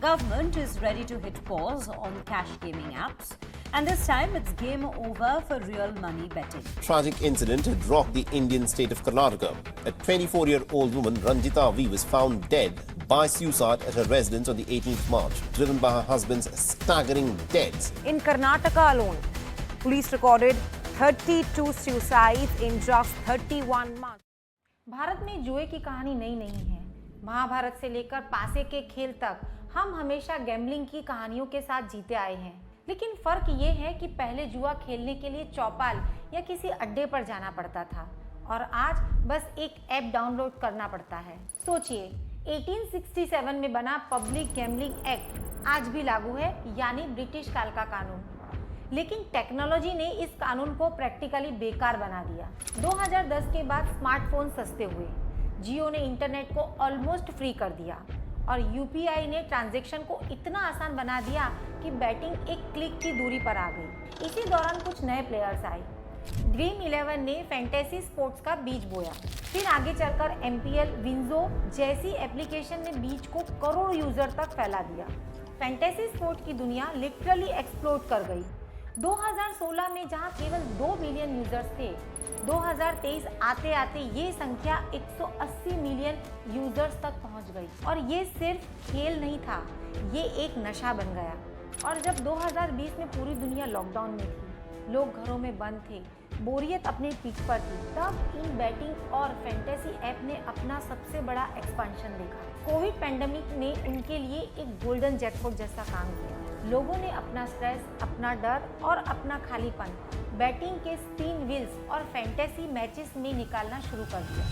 Government is ready to hit pause on cash gaming apps, and this time it's game over for real money betting. Tragic incident had rocked the Indian state of Karnataka. A 24-year-old woman, Ranjita V, was found dead by suicide at her residence on the 18th March, driven by her husband's staggering deaths. In Karnataka alone, police recorded 32 suicides in just 31 months. Bharat में जुए की कहानी नई नहीं है। महाभारत से लेकर पासे के खेल तक हम हमेशा गैम्बलिंग की कहानियों के साथ जीते आए हैं। लेकिन फर्क ये है कि पहले जुआ खेलने के लिए चौपाल या किसी अड्डे पर जाना पड़ता था और आज बस एक ऐप डाउनलोड करना पड़ता है। सोचिए, 1867 में बना पब्लिक गैम्बलिंग एक्ट आज भी लागू है, यानी ब्रिटिश काल का कानून। लेकिन टेक्नोलॉजी ने इस कानून को प्रैक्टिकली बेकार बना दिया। 2010 के बाद स्मार्टफोन सस्ते हुए, जियो ने इंटरनेट को ऑलमोस्ट फ्री कर दिया और यूपीआई ने ट्रांजैक्शन को इतना आसान बना दिया कि बैटिंग एक क्लिक की दूरी पर आ गई। इसी दौरान कुछ नए प्लेयर्स आए। ड्रीम 11 ने फैंटेसी स्पोर्ट्स का बीज बोया। फिर आगे चलकर एमपीएल, विंजो जैसी एप्लीकेशन ने बीज को करोड़ यूजर तक फैला दिया। फैंटेसी स्पोर्ट की दुनिया लिटरली एक्सप्लोड कर गई। 2016 में जहां केवल 2 बिलियन यूजर्स थे, 2023 आते आते ये संख्या 180 मिलियन यूजर्स तक पहुंच गई। और ये सिर्फ खेल नहीं था, ये एक नशा बन गया। और जब 2020 में पूरी दुनिया लॉकडाउन में थी, लोग घरों में बंद थे, बोरियत अपने पीक पर थी, तब इन बैटिंग और फैंटेसी ऐप ने अपना सबसे बड़ा एक्सपेंशन देखा। कोविड पैंडेमिक ने उनके लिए एक गोल्डन जैकपॉट जैसा काम किया। लोगों ने अपना स्ट्रेस, अपना डर और अपना खालीपन बैटिंग के स्पिन व्हील्स और फैंटेसी मैचेस में निकालना शुरू कर दिया।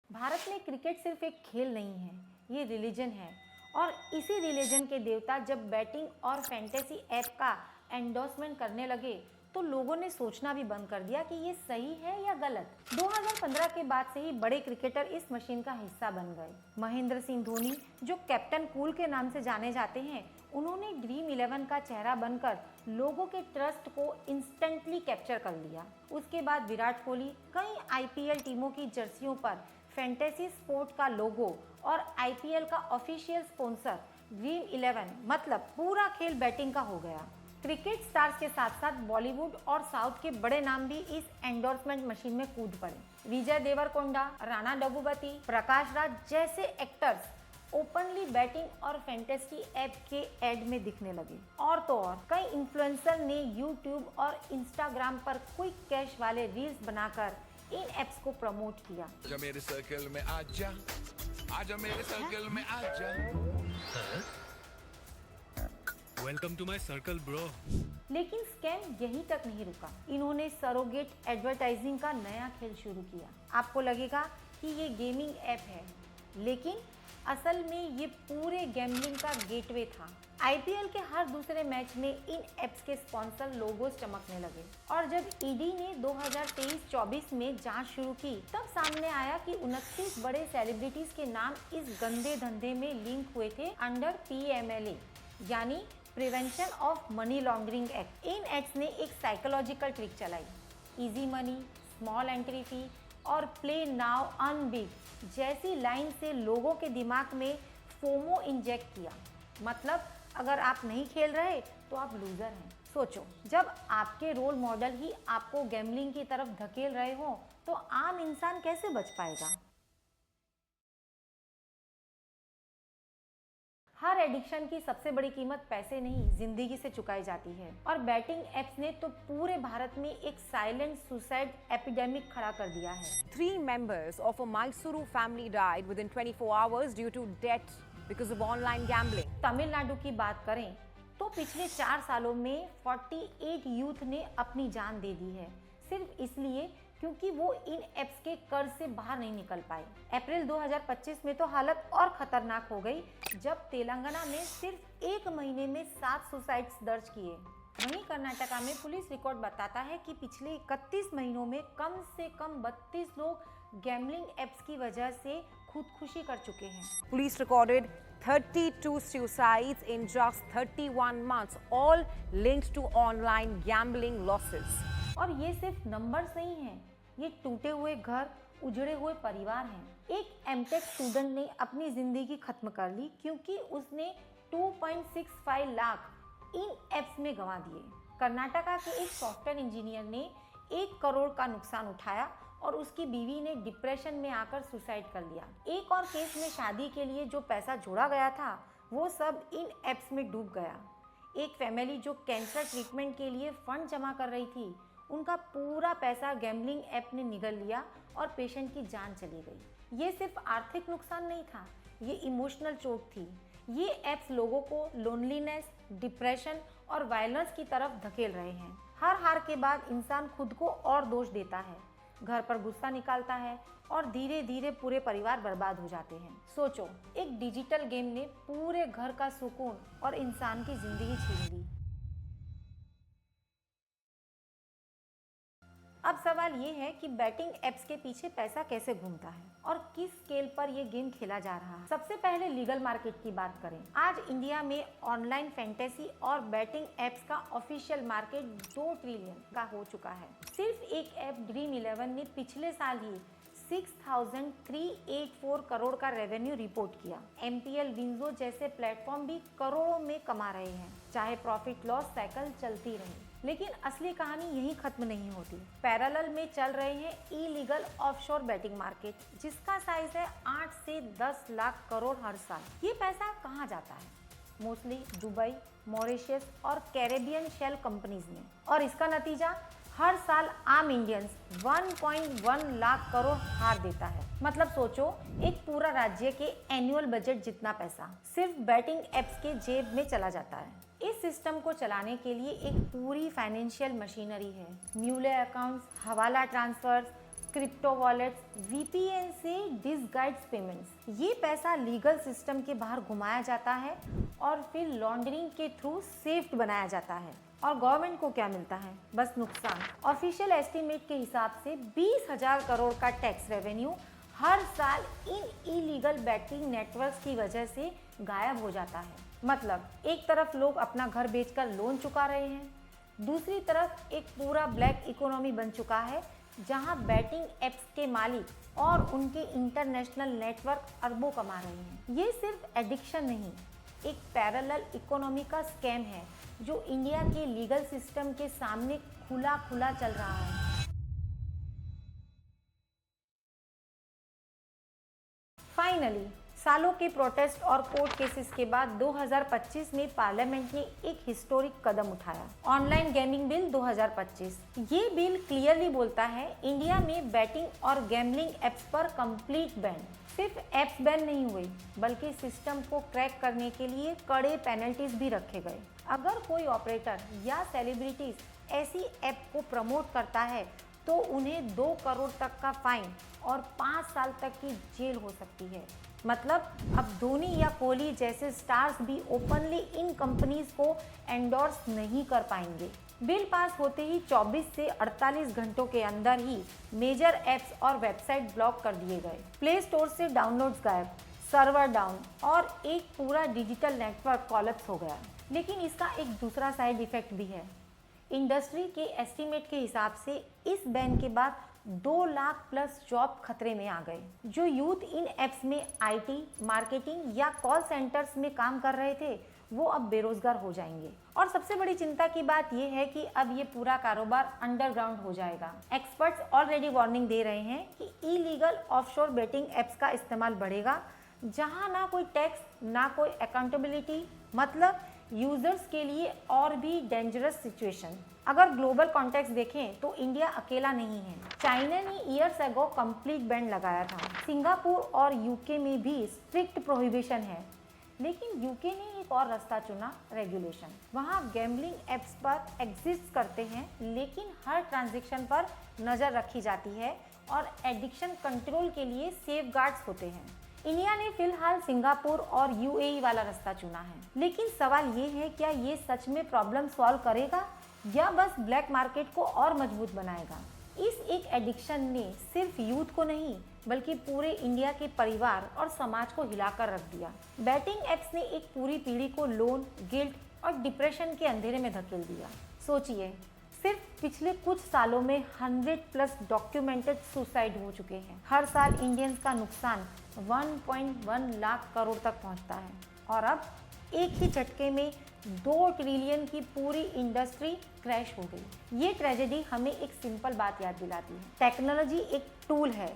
भारत में क्रिकेट सिर्फ एक खेल नहीं है, ये रिलीजन है। और इसी रिलीजन के देवता जब बैटिंग और फैंटेसी ऐप का एंडोर्समेंट करने लगे तो लोगों ने सोचना भी बंद कर दिया कि ये सही है या गलत। 2015 के बाद से ही बड़े क्रिकेटर इस मशीन का हिस्सा बन गए। महेंद्र सिंह धोनी, जो कैप्टन कूल के नाम से जाने जाते हैं, उन्होंने ड्रीम 11 का चेहरा बनकर लोगों के ट्रस्ट को इंस्टेंटली कैप्चर कर लिया। उसके बाद विराट कोहली कई आईपीएल टीमों की जर्सियों पर फैंटेसी स्पोर्ट का लोगो और आईपीएल का ऑफिशियल स्पॉन्सर ड्रीम 11, मतलब पूरा खेल बैटिंग का हो गया। क्रिकेट स्टार्स के साथ साथ बॉलीवुड और साउथ के बड़े नाम भी इस एंडोर्समेंट मशीन में कूद पड़े। विजय देवरकोंडा, राणा डग्गुबाती, प्रकाश राज जैसे एक्टर्स ओपनली बैटिंग और फैंटेसी ऐप के एड में दिखने लगे। और तो और कई इन्फ्लुएंसर ने यूट्यूब और इंस्टाग्राम पर क्विक कैश वाले रील्स बनाकर इन एप्स को प्रमोट किया। आजा मेरे सर्कल में आजा, आजा मेरे सर्कल में आजा। Welcome to my circle bro. लेकिन स्कैम यहीं तक नहीं रुका। इन्होंने सरोगेट एडवर्टाइजिंग का नया खेल शुरू किया। आपको लगेगा कि ये गेमिंग ऐप है, लेकिन असल में ये पूरे गैम्बलिंग का गेटवे था। आईपीएल के हर दूसरे मैच में इन एप्स के स्पॉन्सर लोगोस चमकने लगे। और जब ईडी ने 2023-24 में जांच शुरू की, तब सामने आया कि 29 बड़े सेलिब्रिटीज के नाम इस गंदे धंधे में लिंक हुए थे अंडर पीएमएलए, यानी prevention of money laundering act. In acts ने एक साइकोलॉजिकल ट्रिक चलाई। Easy money, small entry fee और प्ले नाउ अर्न बिग जैसी लाइन से लोगों के दिमाग में फोमो इंजेक्ट किया। मतलब अगर आप नहीं खेल रहे तो आप लूजर हैं। सोचो, जब आपके रोल मॉडल ही आपको गैम्बलिंग की तरफ धकेल रहे हो तो आम इंसान कैसे बच पाएगा। हर एडिक्शन की सबसे बड़ी कीमत पैसे नहीं, जिंदगी से चुकाई जाती है। और बैटिंग एप्स ने तो पूरे भारत में एक साइलेंट सुसाइड एपिडेमिक खड़ा कर दिया है। 3 members of a Mysuru family died within 24 hours due to death because of online gambling. Tamil Nadu की बात करें तो पिछले 4 सालों में 48 यूथ ने अपनी जान दे दी है, सिर्फ इसलिए क्योंकि वो इन एप्स के कर्ज से बाहर नहीं निकल पाए। अप्रैल 2025 में तो हालत और खतरनाक हो गई जब तेलंगाना ने सिर्फ 1 महीने में 7 सुसाइड्स दर्ज किए। वहीं कर्नाटका में पुलिस रिकॉर्ड बताता है कि पिछले 31 महीनों में कम से कम 32 लोग गैम्बलिंग एप्स की वजह से खुदकुशी कर चुके हैं। Police recorded 32 suicides in just 31 months, all linked to online gambling losses. और ये सिर्फ नंबर्स नहीं हैं, ये टूटे हुए घर, उजड़े हुए परिवार हैं। एक एमटेक स्टूडेंट ने अपनी जिंदगी खत्म कर ली क्योंकि उसने 2.65 लाख इन एप्स में गंवा दिए। कर्नाटका के एक सॉफ्टवेयर इंजीनियर ने 1 करोड़ का नुकसान उठाया और उसकी बीवी ने डिप्रेशन में आकर सुसाइड कर लिया। एक और केस में शादी के लिए जो पैसा जोड़ा गया था वो सब इन एप्स में डूब गया। एक फैमिली जो कैंसर ट्रीटमेंट के लिए फंड जमा कर रही थी, उनका पूरा पैसा गैम्बलिंग ऐप ने निगल लिया और पेशेंट की जान चली गई। ये सिर्फ आर्थिक नुकसान नहीं था, ये इमोशनल चोट थी। ये एप्स लोगों को लोनलीनेस, डिप्रेशन और वायलेंस की तरफ धकेल रहे हैं। हर हार के बाद इंसान खुद को और दोष देता है, घर पर गुस्सा निकालता है और धीरे धीरे पूरे परिवार बर्बाद हो जाते हैं। सोचो, एक डिजिटल गेम ने पूरे घर का सुकून और इंसान की जिंदगी छीन ली। अब सवाल ये है कि बैटिंग एप्स के पीछे पैसा कैसे घूमता है और किस स्केल पर ये गेम खेला जा रहा है। सबसे पहले लीगल मार्केट की बात करें। आज इंडिया में ऑनलाइन फैंटेसी और बैटिंग एप्स का ऑफिशियल मार्केट 2 ट्रिलियन का हो चुका है। सिर्फ एक ऐप ड्रीम 11 ने पिछले साल ही 6,384 करोड़ का रेवेन्यू रिपोर्ट किया। MPL विंजो जैसे प्लेटफॉर्म भी करोड़ों में कमा रहे हैं, चाहे प्रॉफिट लॉस साइकिल चलती रहे। लेकिन असली कहानी यहीं खत्म नहीं होती। पैरेलल में चल रहे हैं इलीगल ऑफशोर बैटिंग मार्केट, जिसका साइज है 8 से 10 लाख करोड़ हर साल। ये पैसा कहाँ जाता है? मोस्टली दुबई, मॉरिशस और कैरेबियन शेल कंपनीज में। और इसका नतीजा हर साल आम इंडियंस 1.1 लाख करोड़ हार देता है। मतलब सोचो, एक पूरा राज्य के एनुअल बजट जितना पैसा सिर्फ बैटिंग एप्स के जेब में चला जाता है। इस सिस्टम को चलाने के लिए एक पूरी फाइनेंशियल मशीनरी है। म्यूले अकाउंट्स, हवाला ट्रांसफर्स, क्रिप्टो वॉलेट्स, VPN से डिसगाइड्स पेमेंट्स। ये पैसा लीगल सिस्टम के बाहर घुमाया जाता है और फिर लॉन्ड्रिंग के थ्रू सेफ बनाया जाता है। और गवर्नमेंट को क्या मिलता है? बस नुकसान। ऑफिशियल एस्टीमेट के हिसाब से 20,000 करोड़ का टैक्स रेवेन्यू हर साल इन इलीगल बैटिंग नेटवर्क्स की वजह से गायब हो जाता है। मतलब एक तरफ लोग अपना घर बेचकर लोन चुका रहे हैं, दूसरी तरफ एक पूरा ब्लैक इकोनॉमी बन चुका है जहां बैटिंग एप्स के मालिक और उनके इंटरनेशनल नेटवर्क अरबों कमा रहे हैं। ये सिर्फ एडिक्शन नहीं, एक पैरेलल इकोनॉमी का स्कैम है जो इंडिया के लीगल सिस्टम के सामने खुला खुला चल रहा है। फाइनली, सालों के प्रोटेस्ट और कोर्ट केसेस के बाद 2025 में पार्लियामेंट ने एक हिस्टोरिक कदम उठाया, ऑनलाइन गेमिंग बिल 2025। ये बिल क्लियरली बोलता है इंडिया में बैटिंग और गैम्बलिंग एप्स पर कंप्लीट बैन। सिर्फ एप्स बैन नहीं हुए, बल्कि सिस्टम को क्रैक करने के लिए कड़े पेनल्टीज भी रखे गए। अगर कोई ऑपरेटर या सेलिब्रिटीज ऐसी ऐप को प्रमोट करता है तो उन्हें 2 करोड़ तक का फाइन और 5 साल तक की जेल हो सकती है। मतलब अब धोनी या कोहली जैसे स्टार्स भी ओपनली इन कंपनीज को एंडोर्स नहीं कर पाएंगे। बिल पास होते ही 24 से 48 घंटों के अंदर ही मेजर एप्स और वेबसाइट ब्लॉक कर दिए गए। प्ले स्टोर से डाउनलोड्स गायब, सर्वर डाउन और एक पूरा डिजिटल नेटवर्क कोलैप्स हो गया। लेकिन इसका एक दूसरा साइड इफेक्ट भी है। इंडस्ट्री के एस्टीमेट के हिसाब से इस बैन के बाद 2 लाख प्लस जॉब खतरे में आ गए। जो यूथ इन एप्स में IT, मार्केटिंग या कॉल सेंटर्स में काम कर रहे थे, वो अब बेरोजगार हो जाएंगे। और सबसे बड़ी चिंता की बात यह है कि अब ये पूरा कारोबार अंडरग्राउंड हो जाएगा। एक्सपर्ट्स ऑलरेडी वार्निंग दे रहे हैं कि इलीगल ऑफशोर बेटिंग एप्स का इस्तेमाल बढ़ेगा, जहां ना कोई टैक्स, ना कोई अकाउंटेबिलिटी। मतलब यूजर्स के लिए और भी डेंजरस सिचुएशन। अगर ग्लोबल कॉन्टेक्स्ट देखें तो इंडिया अकेला नहीं है। चाइना ने ईयर्स अगो कंप्लीट बैन लगाया था। सिंगापुर और UK में भी स्ट्रिक्ट प्रोहिबिशन है। लेकिन UK ने एक और रास्ता चुना, रेगुलेशन। वहाँ गैम्बलिंग एप्स पर एग्जिस्ट करते हैं, लेकिन हर ट्रांजैक्शन पर नज़र रखी जाती है और एडिक्शन कंट्रोल के लिए सेफगार्ड्स होते हैं। इंडिया ने फिलहाल सिंगापुर और UAE वाला रास्ता चुना है। लेकिन सवाल ये है, क्या ये सच में प्रॉब्लम सॉल्व करेगा या बस ब्लैक मार्केट को और मजबूत बनाएगा? इस एक एडिक्शन ने सिर्फ यूथ को नहीं, बल्कि पूरे इंडिया के परिवार और समाज को हिलाकर रख दिया। बैटिंग एप्स ने एक पूरी पीढ़ी को लोन, गिल्ट और डिप्रेशन के अंधेरे में धकेल दिया। सोचिए, सिर्फ पिछले कुछ सालों में 100+ डॉक्यूमेंटेड सुसाइड हो चुके हैं। हर साल इंडियंस का नुकसान 1.1 लाख करोड़ तक पहुंचता है और अब एक ही झटके में 2 ट्रिलियन की पूरी इंडस्ट्री क्रैश हो गई। ये ट्रेजेडी हमें एक सिंपल बात याद दिलाती है, टेक्नोलॉजी एक टूल है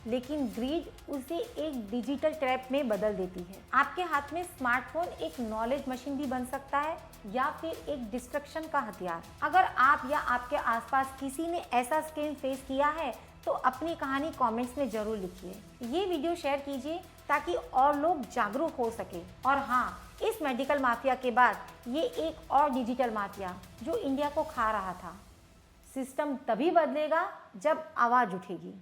लेकिन ग्रीड उसे एक डिजिटल ट्रैप में बदल देती है। आपके हाथ में स्मार्टफोन एक नॉलेज मशीन भी बन सकता है या फिर एक डिस्ट्रक्शन का हथियार। अगर आप या आपके आसपास किसी ने ऐसा स्कैम फेस किया है तो अपनी कहानी कमेंट्स में जरूर लिखिए। ये वीडियो शेयर कीजिए ताकि और लोग जागरूक हो सके। और हाँ, इस मेडिकल माफिया के बाद ये एक और डिजिटल माफिया जो इंडिया को खा रहा था। सिस्टम तभी बदलेगा जब आवाज उठेगी।